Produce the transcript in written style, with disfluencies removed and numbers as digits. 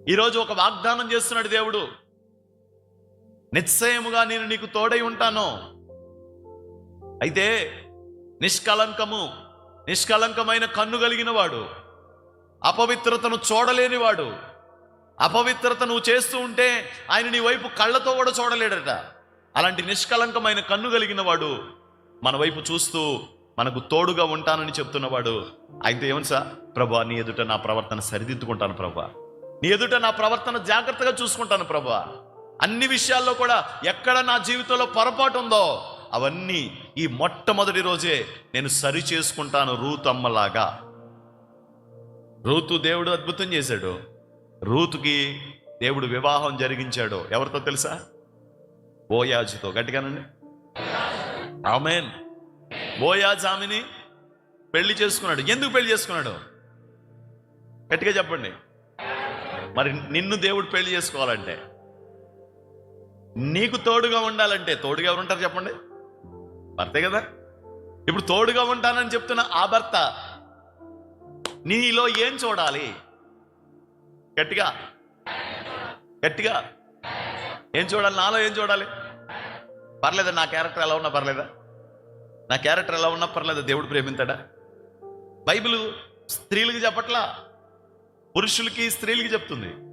ఈరోజు ఒక వాగ్దానం చేస్తున్నాడు దేవుడు, నిశ్చయముగా నేను నీకు తోడై ఉంటాను. అయితే నిష్కలంకమైన కన్ను కలిగిన వాడు, అపవిత్రతను చూడలేనివాడు, అపవిత్రత నువ్వు చేస్తూ ఉంటే ఆయన నీ వైపు కళ్ళతో కూడా చూడలేడట. అలాంటి నిష్కలంకమైన కన్ను కలిగిన వాడు మన వైపు చూస్తూ మనకు తోడుగా ఉంటానని చెప్తున్నవాడు. అయితే ఏమని సార్, ప్రభా నీ ఎదుట నా ప్రవర్తన సరిదిద్దుకుంటాను ప్రభా, నీ ఎదుట నా ప్రవర్తన జాగ్రత్తగా చూసుకుంటాను ప్రభా, అన్ని విషయాల్లో కూడా ఎక్కడ నా జీవితంలో పొరపాటు ఉందో అవన్నీ ఈ మొట్టమొదటి రోజే నేను సరి చేసుకుంటాను. రూతు అమ్మలాగా. రూతు దేవుడు అద్భుతం చేశాడు. రూతుకి దేవుడు వివాహం జరిగించాడు. ఎవరితో తెలుసా? బోయాజుతో. గట్టిగానండి ఆమేన్. బోయాజు ఆమెని పెళ్లి చేసుకున్నాడు. ఎందుకు పెళ్లి చేసుకున్నాడు? గట్టిగా చెప్పండి. మరి నిన్ను దేవుడు పెళ్లి చేసుకోవాలంటే, నీకు తోడుగా ఉండాలంటే, తోడుగా ఎవరు ఉంటారు చెప్పండి? భర్తే కదా. ఇప్పుడు తోడుగా ఉంటానని చెప్తున్న ఆ భర్త నీలో ఏం చూడాలి? గట్టిగా గట్టిగా ఏం చూడాలి? నాలో ఏం చూడాలి? పర్లేదా నా క్యారెక్టర్ ఎలా ఉన్నా పర్లేదా? నా క్యారెక్టర్ ఎలా ఉన్నా పర్లేదా? దేవుడు ప్రేమింతాడా? బైబిల్ స్త్రీలకు చెప్పట్లా, పురుషులకి స్త్రీలకి చెప్తుంది.